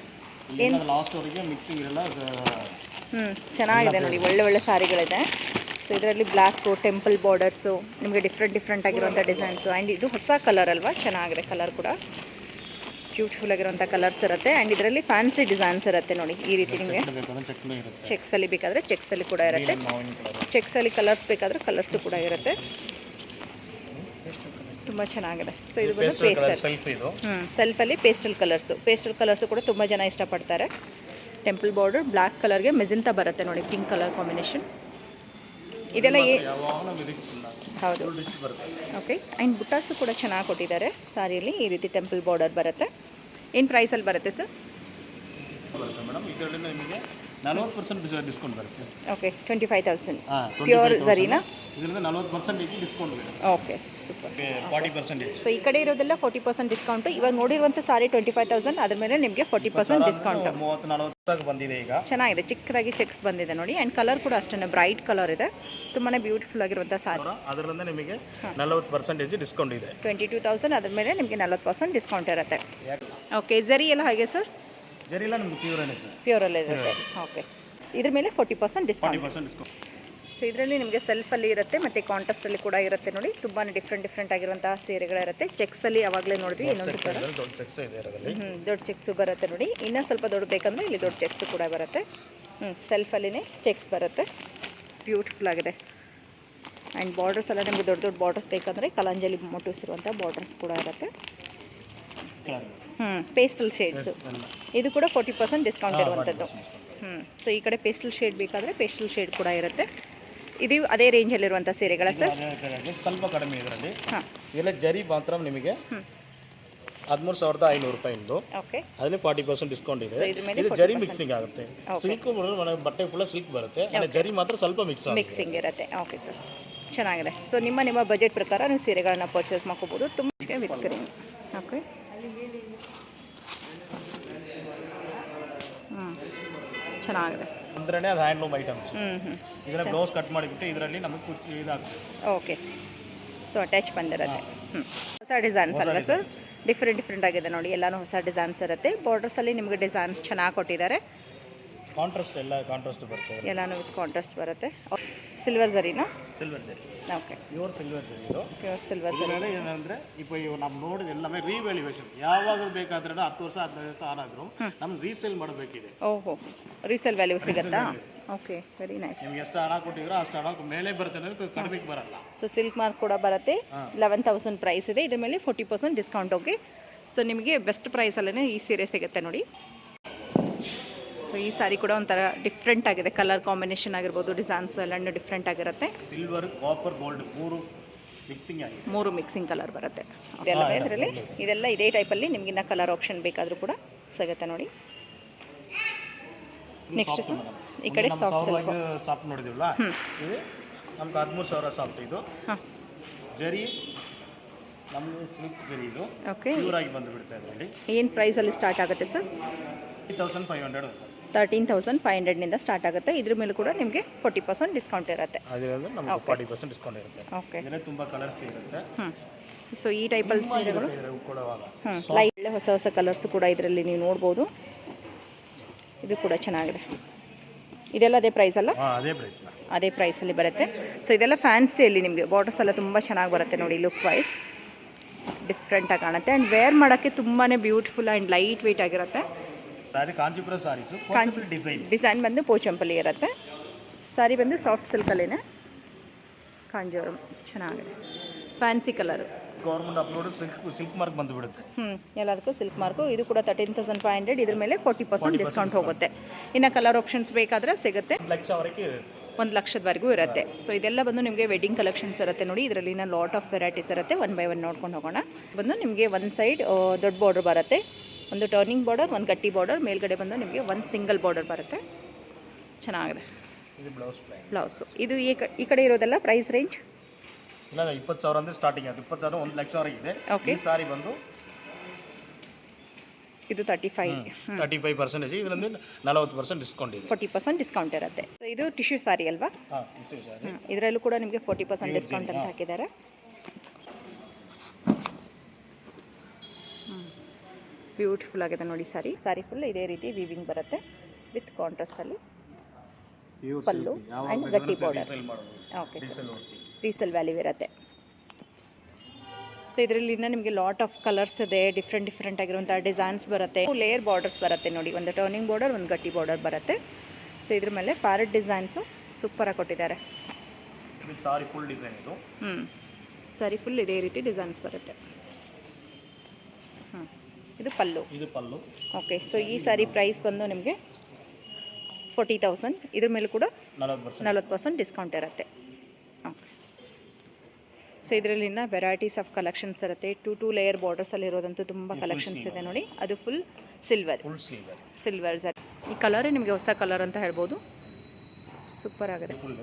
Speaker 1: ಏನು
Speaker 2: ಲಾಸ್ಟ್ವರೆಗೆ ಮಿಕ್ಸಿಂಗ್ ಇರಲ್ಲ.
Speaker 1: ಚೆನ್ನಾಗಿದೆ ನೋಡಿ, ಒಳ್ಳೆ ಸಾರಿಗಳಿದೆ. ಸೊ ಇದರಲ್ಲಿ ಬ್ಲ್ಯಾಕು, ಟೆಂಪಲ್ ಬಾರ್ಡರ್ಸು, ನಿಮಗೆ ಡಿಫ್ರೆಂಟ್ ಆಗಿರುವಂಥ ಡಿಸೈನ್ಸು. ಆ್ಯಂಡ್ ಇದು ಹೊಸ ಕಲರ್ ಅಲ್ವಾ, ಚೆನ್ನಾಗಿದೆ ಕಲರ್ ಕೂಡ. ಬ್ಯೂಟಿಫುಲ್ ಆಗಿರುವಂಥ ಕಲರ್ಸ್ ಇರುತ್ತೆ. ಆ್ಯಂಡ್ ಇದರಲ್ಲಿ ಫ್ಯಾನ್ಸಿ ಡಿಸೈನ್ಸ್ ಇರುತ್ತೆ ನೋಡಿ. ಈ ರೀತಿ ನಿಮಗೆ ಚೆಕ್ಸಲ್ಲಿ ಬೇಕಾದರೆ ಚೆಕ್ಸಲ್ಲಿ ಕೂಡ ಇರುತ್ತೆ, ಚೆಕ್ಸಲ್ಲಿ ಕಲರ್ಸ್ ಬೇಕಾದರೆ ಕಲರ್ಸು ಕೂಡ ಇರುತ್ತೆ. ತುಂಬ ಚೆನ್ನಾಗಿದೆ. ಸೊ ಇದು ಬಂದು ಪೇಸ್ಟಲ್, ಸೆಲ್ಫಲ್ಲಿ ಪೇಸ್ಟಲ್ ಕಲರ್ಸು ಕೂಡ ತುಂಬ ಜನ ಇಷ್ಟಪಡ್ತಾರೆ. ಟೆಂಪಲ್ ಬಾರ್ಡರ್, ಬ್ಲ್ಯಾಕ್ ಕಲರ್ಗೆ ಮೆಜೆಂಟಾ ಬರುತ್ತೆ ನೋಡಿ, ಪಿಂಕ್ ಕಲರ್ ಕಾಂಬಿನೇಷನ್. ಇದೆಲ್ಲ ಹೌದು. ಓಕೆ, ಆ್ಯಂಡ್ ಬುಟ್ಟಾಸು ಕೂಡ ಚೆನ್ನಾಗಿ ಕೊಟ್ಟಿದ್ದಾರೆ ಸಾರಿಯಲ್ಲಿ. ಈ ರೀತಿ ಟೆಂಪಲ್ ಬಾರ್ಡರ್ ಬರುತ್ತೆ. ಏನು ಪ್ರೈಸಲ್ಲಿ ಬರುತ್ತೆ ಸರ್?
Speaker 2: ಮೇಡಮ್ ಇದರಲ್ಲಿ ನಿಮಗೆ 40% ಡಿಸ್ಕೌಂಟ್ ಬರುತ್ತೆ.
Speaker 1: ಓಕೆ 25,000
Speaker 2: ಹಾಂ,
Speaker 1: ಪ್ಯೂರ್ ಝರಿನಾ?
Speaker 2: ಇದರಿಂದ 40% ಡಿಸ್ಕೌಂಟ್ ಇದೆ.
Speaker 1: Okay super.
Speaker 2: 40%.
Speaker 1: ಸೊ ಈ ಕಡೆ ಇರೋದೆಲ್ಲ 40% ಡಿಸ್ಕೌಂಟು. ಇವಾಗ ನೋಡಿರುವಂಥ ಸಾರಿ 25,000, ಅದ್ರ ಮೇಲೆ ನಿಮಗೆ 40% ಡಿಸ್ಕೌಂಟು.
Speaker 2: 30-40 ಬಂದಿದೆ ಈಗ.
Speaker 1: ಚೆನ್ನಾಗಿದೆ, ಚಿಕ್ಕದಾಗಿ ಚೆಕ್ಸ್ ಬಂದಿದೆ ನೋಡಿ. ಆ್ಯಂಡ್ ಕಲರ್ ಕೂಡ ಅಷ್ಟೇ ಬ್ರೈಟ್ ಕಲರ್ ಇದೆ, ತುಂಬಾ ಬ್ಯೂಟಿಫುಲ್ ಆಗಿರುವಂಥ ಸಾರಿ.
Speaker 2: ಅದರಿಂದ ನಿಮಗೆ 40% ಡಿಸ್ಕೌಂಟ್ ಇದೆ.
Speaker 1: 22,000, ಅದ್ರ ಮೇಲೆ ನಿಮಗೆ 40% ಡಿಸ್ಕೌಂಟ್ ಇರುತ್ತೆ. ಓಕೆ, ಝರಿ ಎಲ್ಲ ಹಾಗೆ ಸರ್?
Speaker 2: ಜರಿ ಎಲ್ಲ ನಿಮ್ಗೆ ಪ್ಯೂರಲ್ಲೇ ಸರ್.
Speaker 1: ಪ್ಯೂರಲ್ಲೇ ಇರುತ್ತೆ. ಓಕೆ, ಇದ್ರ ಮೇಲೆ 40% ಡಿಸ್ಕೌಂಟ್.
Speaker 2: 40% ಡಿಸ್ಕೌಂಟ್.
Speaker 1: ಸೊ ಇದರಲ್ಲಿ ನಿಮಗೆ ಸೆಲ್ಫಲ್ಲಿ ಇರುತ್ತೆ ಮತ್ತು ಕಾಂಟ್ರಾಸ್ಟಲ್ಲಿ ಕೂಡ ಇರುತ್ತೆ ನೋಡಿ. ತುಂಬಾ ಡಿಫ್ರೆಂಟ್ ಆಗಿರುವಂತಹ ಸೀರೆಗಳಿರುತ್ತೆ. ಚೆಕ್ಸಲ್ಲಿ ಯಾವಾಗಲೇ ನೋಡಿದ್ವಿ, ಇನ್ನೊಂದು ಥರ
Speaker 2: ದೊಡ್ಡ ಚೆಕ್ಸ್ ಇದೆ ಅದರಲ್ಲಿ.
Speaker 1: ದೊಡ್ಡ ಚೆಕ್ಸು ಬರುತ್ತೆ ನೋಡಿ. ಇನ್ನೂ ಸ್ವಲ್ಪ ದೊಡ್ಡ ಬೇಕಂದರೆ ಇಲ್ಲಿ ದೊಡ್ಡ ಚೆಕ್ಸು ಕೂಡ ಬರುತ್ತೆ. ಸೆಲ್ಫಲ್ಲಿನೇ ಚೆಕ್ಸ್ ಬರುತ್ತೆ, ಬ್ಯೂಟಿಫುಲ್ ಆಗಿದೆ. ಆ್ಯಂಡ್ ಬಾರ್ಡರ್ಸ್ ಎಲ್ಲ ನಿಮಗೆ ದೊಡ್ಡ ಬಾರ್ಡರ್ಸ್ ಬೇಕಂದರೆ ಕಲಂಜಲಿ ಮೋಟಿವ್ಸ್ ಇರುವಂಥ ಬಾರ್ಡರ್ಸ್ ಕೂಡ ಇರುತ್ತೆ. ಪೇಸ್ಟಲ್ ಶೇಡ್ಸು, ಇದು ಕೂಡ 40% ಡಿಸ್ಕೌಂಟ್ ಇರುವಂಥದ್ದು. ಸೊ ಈ ಕಡೆ ಪೇಸ್ಟಲ್ ಶೇಡ್ ಬೇಕಾದರೆ ಪೇಸ್ಟಲ್ ಶೇಡ್ ಕೂಡ ಇರುತ್ತೆ. ಇದು ಅದೇ ರೇಂಜಲ್ಲಿರುವಂಥ ಸೀರೆಗಳ ಸರ್?
Speaker 2: ಸ್ವಲ್ಪ ಕಡಿಮೆ ಇದರಲ್ಲಿ.
Speaker 1: ಹಾಂ,
Speaker 2: ಇದೆಲ್ಲ ಜರಿ ಮಾತ್ರ ನಿಮಗೆ 13,500 ರೂಪಾಯಿಂದು.
Speaker 1: ಓಕೆ,
Speaker 2: ಅದರಲ್ಲಿ 40% ಡಿಸ್ಕೌಂಟ್ ಇದೆ.
Speaker 1: ಇದ್ರ ಮೇಲೆ
Speaker 2: ಇದು ಜರಿ ಮಿಕ್ಸಿಂಗ್ ಆಗುತ್ತೆ. ಸಿಲ್ಕ್ ಬಟ್ಟೆ ಫುಲ್ ಸಿಲ್ಕ್ ಬರುತ್ತೆ, ಜರಿ ಮಾತ್ರ ಸ್ವಲ್ಪ
Speaker 1: ಮಿಕ್ಸಿಂಗ್ ಇರುತ್ತೆ. ಓಕೆ ಸರ್, ಚೆನ್ನಾಗಿದೆ. ಸೊ ನಿಮ್ಮ ಬಜೆಟ್ ಪ್ರಕಾರ ನೀವು ಸೀರೆಗಳನ್ನ ಪರ್ಚೇಸ್ ಮಾಡ್ಕೋಬೋದು. ತುಂಬ ವಿತ್ ಕ್ರೀಮ್. ಓಕೆ, ಚೆನ್ನಾಗಿದೆ.
Speaker 2: ಅಂದ್ರೆ ಅದು ಹ್ಯಾಂಡ್ಲೂಮ್ ಐಟಮ್ಸ್. ಇದನ್ನ ಬ್ಲೌಸ್ ಕಟ್ ಮಾಡಿಬಿಟ್ಟು ಇದರಲ್ಲಿ ನಮಗೆ ಇದಾಗುತ್ತೆ.
Speaker 1: ಓಕೆ, ಸೊ ಅಟ್ಯಾಚ್ ಬಂದಿರುತ್ತೆ. ಹೊಸ ಡಿಸೈನ್ಸ್ ಅಲ್ವಾ ಸರ್? ಡಿಫ್ರೆಂಟ್ ಆಗಿದೆ ನೋಡಿ, ಎಲ್ಲಾನು ಹೊಸ ಡಿಸೈನ್ಸ್ ಇರುತ್ತೆ. ಬಾರ್ಡರ್ಸಲ್ಲಿ ನಿಮಗೆ ಡಿಸೈನ್ಸ್ ಚೆನ್ನಾಗಿ ಕೊಟ್ಟಿದ್ದಾರೆ.
Speaker 2: ಕಾಂಟ್ರಾಸ್ಟ್ ಎಲ್ಲ ಕಾಂಟ್ರಾಸ್ಟ್ ಬರುತ್ತೆ,
Speaker 1: ಎಲ್ಲಾನು ವಿತ್ ಕಾಂಟ್ರಾಸ್ಟ್ ಬರುತ್ತೆ. ಸಿಲ್ವರ್ ಝರಿನಾ?
Speaker 2: ಸಿಲ್ವರ್ ಜರಿ.
Speaker 1: ಓಕೆ,
Speaker 2: ಪ್ಯೂರ್ ಸಿಲ್ವರ್ ಜರಿ ಇದು.
Speaker 1: ಪ್ಯೂರ್ ಸಿಲ್ವರ್ ಝರಿ.
Speaker 2: ಏನಂದ್ರೆ ಈಗ ನಾವು ನೋಡಿದ ಎಲ್ಲವೇ ರೀವ್ಯಾಲ್ಯೂಯೇಷನ್. ಯಾವಾಗ ಬೇಕಾದ್ರೆ 10 ವರ್ಷ 15 ವರ್ಷ ಆನಾದ್ರು ನಮ್ಗೆ ರೀಸೇಲ್ ಮಾಡಬೇಕಿದೆ.
Speaker 1: ಓಹೋ, ರೀಸೇಲ್ ವ್ಯಾಲ್ಯೂ ಸಿಗುತ್ತಾ? Okay, very nice.
Speaker 2: ನಿಮ್ಗೆ ಎಷ್ಟು ಹಣ ಕೊಟ್ಟಿರೋ ಅಷ್ಟು ಹಣ ಮೇಲೆ ಬರುತ್ತೆ, ಅನ್ನೋದು ಕಡಿಮೆಗೆ ಬರಲ್ಲ.
Speaker 1: ಸೊ ಸಿಲ್ಕ್ ಮಾರ್ಕ್ ಕೂಡ ಬರುತ್ತೆ. 11,000 ಪ್ರೈಸ್ ಇದೆ. ಇದ್ರ ಮೇಲೆ 40% ಡಿಸ್ಕೌಂಟ್. ಓಕೆ, ಸೊ ನಿಮಗೆ ಬೆಸ್ಟ್ ಪ್ರೈಸಲ್ಲೇ ಈ ಸೀರೆ ಸಿಗುತ್ತೆ ನೋಡಿ. ಸೊ ಈ ಸಾರಿ ಕೂಡ ಒಂಥರ ಡಿಫ್ರೆಂಟ್ ಆಗಿದೆ. ಕಲರ್ ಕಾಂಬಿನೇಷನ್ ಆಗಿರ್ಬೋದು, ಡಿಸೈನ್ಸ್ ಎಲ್ಲ ಡಿಫ್ರೆಂಟ್ ಆಗಿರುತ್ತೆ.
Speaker 2: ಸಿಲ್ವರ್, ಕಾಪರ್, ಗೋಲ್ಡ್ ಮೂರು
Speaker 1: ಮಿಕ್ಸಿಂಗ್ ಕಲರ್ ಬರುತ್ತೆ. ಇದೆಲ್ಲ ಇದರಲ್ಲಿ ಇದೆಲ್ಲ ಇದೇ ಟೈಪಲ್ಲಿ ನಿಮ್ಗೆ ಇನ್ನ ಕಲರ್ ಆಪ್ಷನ್ ಬೇಕಾದರೂ ಕೂಡ ಸಿಗುತ್ತೆ ನೋಡಿ. ನೆಕ್ಸ್ಟ್ ಈ ಕಡೆ ಸಾಫ್ಟ್ ಸಿಲ್ಕ್.
Speaker 2: ಸಾಫ್ಟ್ ನೋಡಿದಿವಲ್ಲ, ಇದು ನಮ್ಗೆ 13,000 ಸಾಫ್ಟ್. ಇದು ಜರಿ ನಮ್ಗೆ ಸಿಲ್ಕ್ ಜರಿ. ಇದು
Speaker 1: ಓಕೆ,
Speaker 2: ಪ್ಯೂರ್ ಆಗಿ ಬಂದು ಬಿಡುತ್ತೆ. ಅದರಲ್ಲಿ
Speaker 1: ಏನು ಪ್ರೈಸಲ್ಲಿ ಸ್ಟಾರ್ಟ್ ಆಗುತ್ತೆ ಸರ್?
Speaker 2: 13,500.
Speaker 1: 13,500ನಿಂದ ಸ್ಟಾರ್ಟ್ ಆಗುತ್ತೆ. ಇದ್ರ ಮೇಲೆ ಕೂಡ ನಿಮಗೆ 40% ಡಿಸ್ಕೌಂಟ್ ಇರುತ್ತೆ.
Speaker 2: ಅದರಿಂದ ನಮಗೆ 40% ಡಿಸ್ಕೌಂಟ್ ಇರುತ್ತೆ.
Speaker 1: ಓಕೆ,
Speaker 2: ಇದರಲ್ಲಿ ತುಂಬ ಕಲರ್ಸ್ ಇರುತ್ತೆ.
Speaker 1: ಸೊ ಈ ಟೈಪಲ್ಲಿ ಸೀರೆಗಳು ಲೈಟ್ ಹೊಸ ಕಲರ್ಸ್ ಕೂಡ ಇದರಲ್ಲಿ ನೀವು ನೋಡ್ಬೋದು. ಇದು ಕೂಡ ಚೆನ್ನಾಗಿದೆ. ಇದೆಲ್ಲ ಅದೇ ಪ್ರೈಸ್ ಅಲ್ಲ? ಅದೇ ಪ್ರೈಸಲ್ಲಿ ಬರುತ್ತೆ. ಸೊ ಇದೆಲ್ಲ ಫ್ಯಾನ್ಸಿಯಲ್ಲಿ ನಿಮಗೆ ಬಾರ್ಡರ್ಸ್ ಎಲ್ಲ ತುಂಬ ಚೆನ್ನಾಗಿ ಬರುತ್ತೆ ನೋಡಿ. ಲುಕ್ ವೈಸ್ ಡಿಫ್ರೆಂಟಾಗಿ ಕಾಣುತ್ತೆ. ಆ್ಯಂಡ್ ವೇರ್ ಮಾಡೋಕ್ಕೆ ತುಂಬಾ ಬ್ಯೂಟಿಫುಲ್ ಆ್ಯಂಡ್ ಲೈಟ್ ವೆಯ್ಟ್ ಆಗಿರುತ್ತೆ.
Speaker 2: ಕಾಂಚಿಪುರ ಸಾರೀಸು
Speaker 1: ಡಿಸೈನ್ ಬಂದು ಪೋಚಂಪಲ್ಲಿ ಇರುತ್ತೆ. ಸಾರಿ ಬಂದು ಸಾಫ್ಟ್ ಸಿಲ್ಕಲ್ಲೇನೆ. ಕಾಂಜೀವರಂ ಚೆನ್ನಾಗಿದೆ, fancy colour.
Speaker 2: Government upload silk mark ಬಂದು ಬಿಡುತ್ತೆ.
Speaker 1: ಎಲ್ಲದಕ್ಕೂ ಸಿಲ್ಕ್ ಮಾರ್ಕು. ಇದು ಕೂಡ 13,500. ಇದ್ರ ಮೇಲೆ 40% ಡಿಸ್ಕೌಂಟ್ ಹೋಗುತ್ತೆ. ಇನ್ನು ಕಲರ್ ಆಪ್ಷನ್ಸ್ ಬೇಕಾದರೆ ಸಿಗುತ್ತೆ. 1,00,000ವರೆಗೂ ಇರುತ್ತೆ. ಸೊ ಇದೆಲ್ಲ ಬಂದು ನಿಮಗೆ ವೆಡ್ಡಿಂಗ್ ಕಲೆಕ್ಷನ್ಸ್ ಇರುತ್ತೆ ನೋಡಿ. ಇದರಲ್ಲಿ ಲಾಟ್ ಆಫ್ ವೆರೈಟೀಸ್ ಇರುತ್ತೆ. 1 ಬೈ 1 ನೋಡ್ಕೊಂಡು ಹೋಗೋಣ. ಬಂದು ನಿಮಗೆ ಒಂದು ಸೈಡ್ ದೊಡ್ಡ ಬಾರ್ಡರ್ ಬರುತ್ತೆ, ಒಂದು ಟರ್ನಿಂಗ್ ಬಾರ್ಡರ್, ಒಂದು ಗಟ್ಟಿ ಬಾರ್ಡರ್. ಮೇಲ್ಗಡೆ ಬಂದು ನಿಮಗೆ ಒಂದು ಸಿಂಗಲ್ ಬಾರ್ಡರ್ ಬರುತ್ತೆ. ಚೆನ್ನಾಗಿದೆ. ಬ್ಲೌಸು ಇದು ಈ ಕಡೆ ಇರೋದೆಲ್ಲ ಪ್ರೈಸ್ ರೇಂಜ್
Speaker 2: ಇಲ್ಲ 20,000 ಅಂದರೆ ಸ್ಟಾರ್ಟಿಂಗ್. ಅದು 20,000 1,00,000 ಇದೆ.
Speaker 1: ಓಕೆ,
Speaker 2: ಈ ಸಾರಿ ಬಂದು
Speaker 1: ಇದು
Speaker 2: 35%. ಇದರಿಂದ 40% ಡಿಸ್ಕೌಂಟ್ ಇದೆ.
Speaker 1: 40% ಡಿಸ್ಕೌಂಟ್ ಇರುತ್ತೆ. ಸೊ ಇದು ಟಿಶ್ಯೂ ಸಾರಿ ಅಲ್ವಾ? ಇದರಲ್ಲೂ ಕೂಡ ನಿಮಗೆ 40% ಡಿಸ್ಕೌಂಟ್ ಅಂತ ಹಾಕಿದ್ದಾರೆ. ಬ್ಯೂಟಿಫುಲ್ ಆಗಿದೆ ನೋಡಿ ಸಾರಿ. ಸಾರಿ ಫುಲ್ ಇದೇ ರೀತಿ ವೀವಿಂಗ್ ಬರುತ್ತೆ ವಿತ್ ಕಾಂಟ್ರಾಸ್ಟಲ್ಲಿ ಪಲ್ಲು ಆ್ಯಂಡ್ ಗಟ್ಟಿ ಬಾರ್ಡರ್. ಓಕೆ, ರೀಸೆಲ್ ವ್ಯಾಲ್ಯೂ ಇರುತ್ತೆ. ಸೊ ಇದರಲ್ಲಿ ನಿಮಗೆ ಲಾಟ್ ಆಫ್ ಕಲರ್ಸ್ ಇದೆ. ಡಿಫ್ರೆಂಟ್ ಆಗಿರುವಂಥ ಡಿಸೈನ್ಸ್ ಬರುತ್ತೆ. ಲೇಯರ್ ಬಾರ್ಡರ್ಸ್ ಬರುತ್ತೆ ನೋಡಿ. ಒಂದು ಟರ್ನಿಂಗ್ ಬಾರ್ಡರ್, ಒಂದು ಗಟ್ಟಿ ಬಾರ್ಡರ್ ಬರುತ್ತೆ. ಸೊ ಇದ್ರ ಮೇಲೆ ಪ್ಯಾರೆಟ್ ಡಿಸೈನ್ಸು ಸೂಪರಾಗಿ ಕೊಟ್ಟಿದ್ದಾರೆ.
Speaker 2: ಸಾರಿ ಫುಲ್ ಡಿಸೈನ್ ಇದು.
Speaker 1: ಸಾರಿ ಫುಲ್ ಇದೇ ರೀತಿ ಡಿಸೈನ್ಸ್ ಬರುತ್ತೆ. ಇದು ಪಲ್ಲು. ಓಕೆ, ಸೊ ಈ ಸಾರಿ ಪ್ರೈಸ್ ಬಂದು ನಿಮಗೆ 40,000. ಇದ್ರ ಮೇಲೆ ಕೂಡ 40% ಡಿಸ್ಕೌಂಟ್ ಇರುತ್ತೆ. ಓಕೆ, ಸೊ ಇದರಲ್ಲಿ ವೆರೈಟೀಸ್ ಆಫ್ ಕಲೆಕ್ಷನ್ಸ್ ಇರುತ್ತೆ. 2 ಲೇಯರ್ ಬಾರ್ಡರ್ಸಲ್ಲಿ ಇರೋದಂತೂ ತುಂಬ ಕಲೆಕ್ಷನ್ಸ್ ಇದೆ ನೋಡಿ. ಅದು ಫುಲ್ ಸಿಲ್ವರ್. ಈ ಕಲರೇ ನಿಮಗೆ ಹೊಸ ಕಲರ್ ಅಂತ ಹೇಳ್ಬೋದು. ಸೂಪರ್ ಆಗಿದೆ.
Speaker 2: ಫುಲ್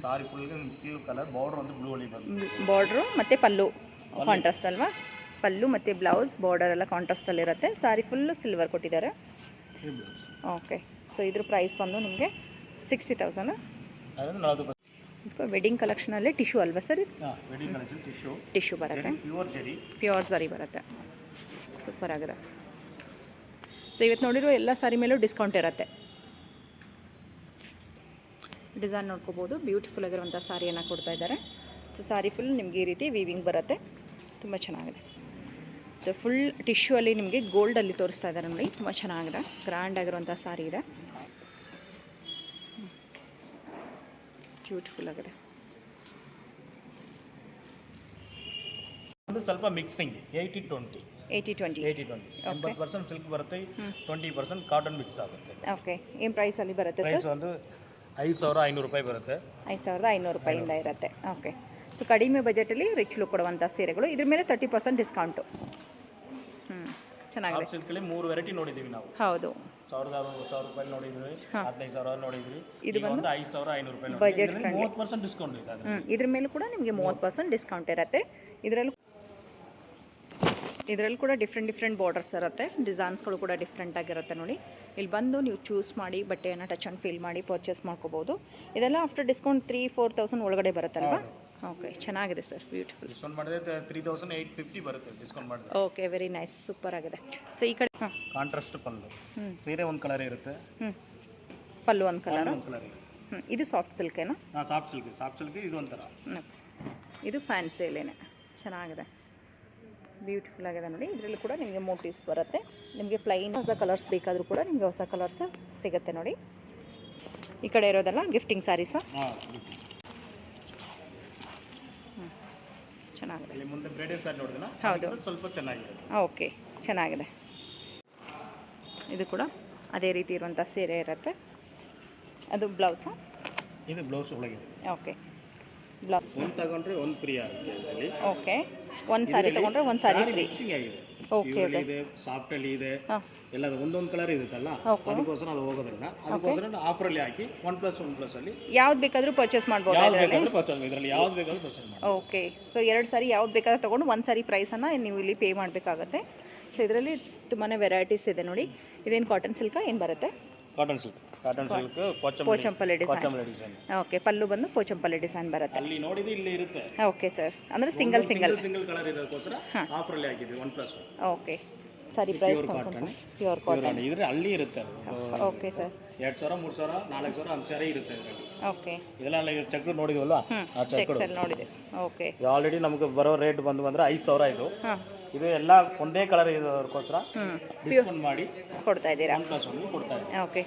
Speaker 2: ಸಾರಿ ಫುಲ್ಗೆ ಸೀಲ್ ಕಲರ್, ಬಾರ್ಡರ್ ಒಂದು ಬ್ಲೂ ಅಲ್ಲಿ ಬಂದು
Speaker 1: ಬಾರ್ಡ್ರು ಮತ್ತು ಪಲ್ಲು ಕಾಂಟ್ರಾಸ್ಟ್ ಅಲ್ವಾ? ಪಲ್ಲು ಮತ್ತು ಬ್ಲೌಸ್ ಬಾರ್ಡರ್ ಎಲ್ಲ ಕಾಂಟ್ರಾಸ್ಟಲ್ಲಿರುತ್ತೆ. ಸಾರಿ ಫುಲ್ಲು ಸಿಲ್ವರ್ ಕೊಟ್ಟಿದ್ದಾರೆ. ಓಕೆ, ಸೊ ಇದ್ರ ಪ್ರೈಸ್ ಬಂದು ನಿಮಗೆ 60,000. ವೆಡ್ಡಿಂಗ್ ಕಲೆಕ್ಷನಲ್ಲಿ ಟಿಶ್ಯೂ ಅಲ್ವಾ ಸರ್?
Speaker 2: ವೆಡ್ಡಿಂಗ್ ಕಲೆಕ್ಷನ್
Speaker 1: ಟಿಶ್ಯೂ ಬರುತ್ತೆ, ಪ್ಯೂರ್ ಜರಿ ಬರುತ್ತೆ. ಸೂಪರ್ ಆಗಿದೆ. ಸೊ ಇವತ್ತು ನೋಡಿರೋ ಎಲ್ಲ ಸಾರಿ ಮೇಲೂ ಡಿಸ್ಕೌಂಟ್ ಇರುತ್ತೆ. ಡಿಸೈನ್ ನೋಡ್ಕೋಬೋದು, ಬ್ಯೂಟಿಫುಲ್ ಆಗಿರುವಂಥ ಸಾರಿಯನ್ನು ಕೊಡ್ತಾ ಇದ್ದಾರೆ. ಸೊ ಸಾರಿ ಫುಲ್ ನಿಮಗೆ ಈ ರೀತಿ ವೀವಿಂಗ್ ಬರುತ್ತೆ, ತುಂಬ ಚೆನ್ನಾಗಿದೆ. ಸೊ ಫುಲ್ ಟಿಶ್ಯೂ ಅಲ್ಲಿ ನಿಮಗೆ ಗೋಲ್ಡಲ್ಲಿ ತೋರಿಸ್ತಾ ಇದ್ದಾರೆ ನೋಡಿ, ತುಂಬ ಚೆನ್ನಾಗಿದೆ. ಗ್ರ್ಯಾಂಡ್ ಆಗಿರುವಂಥ ಸಾರಿ ಇದೆ, ಬ್ಯೂಟಿಫುಲ್ ಆಗಿದೆ.
Speaker 2: ಒಂದು ಸ್ವಲ್ಪ ಮಿಕ್ಸಿಂಗ್ 80-20 80% ಸಿಲ್ಕ್ ಬರುತ್ತೆ, 20% ಕಾಟನ್ ಮಿಕ್ಸ್ ಆಗುತ್ತೆ.
Speaker 1: ಓಕೆ, ಏನು ಪ್ರೈಸಲ್ಲಿ ಬರುತ್ತೆ
Speaker 2: ಪ್ರೈಸ್
Speaker 1: ಸರ್?
Speaker 2: ಒಂದು 5,500 ರೂಪಾಯಿ ಬರುತ್ತೆ.
Speaker 1: 5,500 ರೂಪಾಯಿಂದ ಇರುತ್ತೆ. ಓಕೆ, ಸೊ ಕಡಿಮೆ ಬಜೆಟಲ್ಲಿ ರಿಚ್ ಲುಕ್ ಕೊಡುವಂಥ ಸೀರೆಗಳು. ಇದ್ರ ಮೇಲೆ 30% ಡಿಸ್ಕೌಂಟು. ಚೆನ್ನಾಗಿದೆ.
Speaker 2: ಸಿಲ್ಕಲ್ಲಿ 3 ವೆರೈಟಿ ನೋಡಿದ್ದೀವಿ ನಾವು.
Speaker 1: ಹೌದು,
Speaker 2: 1,000 ರೂಪಾಯಿ ನೋಡಿದ್ವಿ, 15,000 ನೋಡಿದ್ವಿ.
Speaker 1: ಇದು ಬಂದು
Speaker 2: 5,500 ರೂಪಾಯಿ
Speaker 1: ಬಜೆಟ್ ಫ್ರೆಂಡ್ಲಿ.
Speaker 2: 30% ಡಿಸ್ಕೌಂಟ್ ಇದೆ.
Speaker 1: ಇದ್ರ ಮೇಲೆ ಕೂಡ ನಿಮಗೆ 30% ಡಿಸ್ಕೌಂಟ್ ಇರುತ್ತೆ. ಇದರಲ್ಲಿ ಕೂಡ ಡಿಫ್ರೆಂಟ್ ಬಾರ್ಡರ್ಸ್ ಇರುತ್ತೆ, ಡಿಸೈನ್ಸ್ಗಳು ಕೂಡ ಡಿಫ್ರೆಂಟ್ ಆಗಿರುತ್ತೆ ನೋಡಿ. ಇಲ್ಲಿ ಬಂದು ನೀವು ಚೂಸ್ ಮಾಡಿ ಬಟ್ಟೆಯನ್ನು ಟಚ್ ಆ್ಯಂಡ್ ಫೀಲ್ ಮಾಡಿ ಪರ್ಚೇಸ್ ಮಾಡ್ಕೋಬೋದು. ಇದೆಲ್ಲ ಆಫ್ಟರ್ ಡಿಸ್ಕೌಂಟ್ 3,000-4,000 ಒಳಗಡೆ ಬರುತ್ತಲ್ವಾ? ಓಕೆ, ಚೆನ್ನಾಗಿದೆ ಸರ್, ಬ್ಯೂಟಿಫುಲ್.
Speaker 2: ಡಿಸ್ಕೌಂಟ್ ಮಾಡಿದ್ರೆ 3,850 ಬರುತ್ತೆ ಡಿಸ್ಕೌಂಟ್ ಮಾಡಿದ್ರೆ.
Speaker 1: ಓಕೆ, ವೆರಿ ನೈಸ್, ಸೂಪರ್ ಆಗಿದೆ. ಸೊ ಈ ಕಡೆ
Speaker 2: ಕಾಂಟ್ರಾಸ್ಟ್ ಪಲ್ಲು, ಸೀರೆ ಒಂದು ಕಲರ್ ಇರುತ್ತೆ,
Speaker 1: ಪಲ್ಲು ಒಂದು ಕಲರ್,
Speaker 2: ಕಲರ್
Speaker 1: ಇದು ಸಾಫ್ಟ್ ಸಿಲ್ಕೇನಾ?
Speaker 2: ಸಾಫ್ಟ್ ಸಿಲ್ಕ್ ಇದು ಒಂಥರ.
Speaker 1: ಇದು ಫ್ಯಾನ್ಸಿಲೇನೆ, ಚೆನ್ನಾಗಿದೆ, ಬ್ಯೂಟಿಫುಲ್ ಆಗಿದೆ ನೋಡಿ. ಇದರಲ್ಲಿ ಕೂಡ ನಿಮಗೆ ಮೋಟಿವ್ಸ್ ಬರುತ್ತೆ. ನಿಮಗೆ ಪ್ಲೈನ್ ಹೊಸ ಕಲರ್ಸ್ ಬೇಕಾದರೂ ಕೂಡ ನಿಮಗೆ ಹೊಸ ಕಲರ್ಸ್ ಸಿಗುತ್ತೆ ನೋಡಿ. ಈ ಕಡೆ ಇರೋದಲ್ಲ ಗಿಫ್ಟಿಂಗ್ ಸ್ಯಾರೀಸಾ? ಚೆನ್ನಾಗಿದೆ.
Speaker 2: ಮುಂದೆ ಬ್ರೈಡಲ್ ಸ್ಯಾರಿ ನೋಡಿದ್ನಾ?
Speaker 1: ಹೌದು,
Speaker 2: ಸ್ವಲ್ಪ ಚೆನ್ನಾಗಿದೆ.
Speaker 1: ಓಕೆ, ಚೆನ್ನಾಗಿದೆ. ಇದು ಕೂಡ ಅದೇ ರೀತಿ ಇರುವಂಥ ಸೀರೆ ಇರುತ್ತೆ. ಅದು ಬ್ಲೌಸಾ?
Speaker 2: ಇದು ಬ್ಲೌಸ್ ಒಳಗಿದೆ.
Speaker 1: ಓಕೆ, ಬ್ಲೌಸ್
Speaker 2: ಒಂದು ತಗೊಂಡ್ರೆ ಒಂದು ಫ್ರೀ ಆಗುತ್ತೆ ಇದರಲ್ಲಿ.
Speaker 1: ಓಕೆ, ಒಂದು ಸಾರಿ ತಗೊಂಡ್ರೆ ಒಂದು ಸಾರಿ ಫ್ರೀ.
Speaker 2: ಮಿಕ್ಸಿಂಗ್ ಆಗಿದೆ.
Speaker 1: ಓಕೆ,
Speaker 2: ಇದೆ ಸಾಫ್ಟ್ ಅಲ್ಲಿ ಇದೆ, ಎಲ್ಲ ಒಂದೊಂದು ಕಲರ್ ಇರುತ್ತಲ್ಲ, ಅದಕ್ಕೋಸ್ಕರ ಅದು ಹೋಗೋದಿಲ್ಲ. ಅದಕ್ಕೋಸ್ಕರ ಆಫರ್ ಅಲ್ಲಿ ಹಾಕಿ 1+1+ ಅಲ್ಲಿ
Speaker 1: ಯಾವ್ದು ಬೇಕಾದರೂ ಪರ್ಚೇಸ್ ಮಾಡ್ಬೋದು ಇದರಲ್ಲಿ.
Speaker 2: ಇದರಲ್ಲಿ ಯಾವ್ದು ಬೇಕಾದ್ರೂ ಪರ್ಚೇಸ್ ಮಾಡಿ.
Speaker 1: ಓಕೆ, ಸೊ 2 ಸಾರಿ ಯಾವ್ದು ಬೇಕಾದ್ರೂ ತೊಗೊಂಡು 1 ಸಾರಿ ಪ್ರೈಸನ್ನು ನೀವು ಇಲ್ಲಿ ಪೇ ಮಾಡಬೇಕಾಗತ್ತೆ. ಸೊ ಇದರಲ್ಲಿ ತುಂಬಾ ವೆರೈಟೀಸ್ ಇದೆ ನೋಡಿ. ಇದೇನು ಕಾಟನ್ ಸಿಲ್ಕಾ ಏನು ಬರುತ್ತೆ?
Speaker 2: Cotton silk
Speaker 1: Pochampally design. Okay, pallu ಬಂದು ಪೋಚಂಪಲ್ಲಿ ಡಿಸೈನ್ ಬರುತ್ತೆ.
Speaker 2: ಅಲ್ಲಿ ನೋಡಿದ್ರೆ ಇಲ್ಲಿ ಇರುತ್ತೆ.
Speaker 1: ಓಕೆ ಸರ್, ಅಂದರೆ ಸಿಂಗಲ್
Speaker 2: ಕಲರ್ ಇರೋದಕ್ಕೋಸ್ಕರ ಆಫರ್ ಅಲ್ಲಿ ಹಾಕಿದ್ವಿ 1+1.
Speaker 1: Okay, sari price pure cotton
Speaker 2: ಇದ್ರೆ ಅಲ್ಲಿ ಇರುತ್ತೆ.
Speaker 1: ಓಕೆ ಸರ್,
Speaker 2: 2,000, 3,000, 4,000 ಅಂತ ಸಾರಿ ಇರುತ್ತೆ ಇದರಲ್ಲಿ.
Speaker 1: ಓಕೆ,
Speaker 2: ಇದೆಲ್ಲ ಚಕ್ರ ನೋಡಿದ್ವಲ್ವಾ? ಆ ಚಕ್ರ
Speaker 1: ನೋಡಿದೆ. ಓಕೆ,
Speaker 2: ಆಲ್ರೆಡಿ ನಮಗೆ ಬರೋ ರೇಟ್ ಬಂದ್ರೆ 5,000 ಇದು. ಇದು ಎಲ್ಲ ಒಂದೇ ಕಲರ್ ಇರೋದಕ್ಕೋಸ್ಕರ ಡಿಸ್ಕೌಂಟ್ ಮಾಡಿ
Speaker 1: ಕೊಡ್ತಾ ಇದ್ದೀರಾ?
Speaker 2: 1+1 ಕೊಡ್ತಾ ಇದ್ದೀವಿ.
Speaker 1: ಓಕೆ,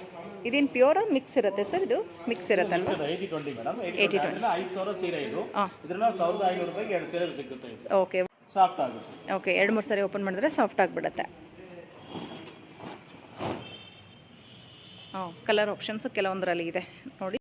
Speaker 1: ಇದೇನು ಪ್ಯೂರ್ ಮಿಕ್ಸ್ ಇರುತ್ತೆ ಸರ್? ಇದು ಮಿಕ್ಸ್ ಇರುತ್ತೆ
Speaker 2: 80-20 ಮೇಡಮ್. 5,000 ಸೀರೆ ಇದು. ಇದನ್ನ 1,500 ರೂಪಾಯಿಗೆ 2 ಸೀರೆ ಸಿಗುತ್ತೆ.
Speaker 1: ಓಕೆ,
Speaker 2: ಸಾಫ್ಟ್ ಆಗುತ್ತೆ.
Speaker 1: ಓಕೆ, 2-3 ಸಾರಿ ಓಪನ್ ಮಾಡಿದ್ರೆ ಸಾಫ್ಟ್ ಆಗಿಬಿಡುತ್ತೆ. ಕಲರ್ ಆಪ್ಷನ್ಸು ಕೆಲವೊಂದರಲ್ಲಿ ಇದೆ ನೋಡಿ.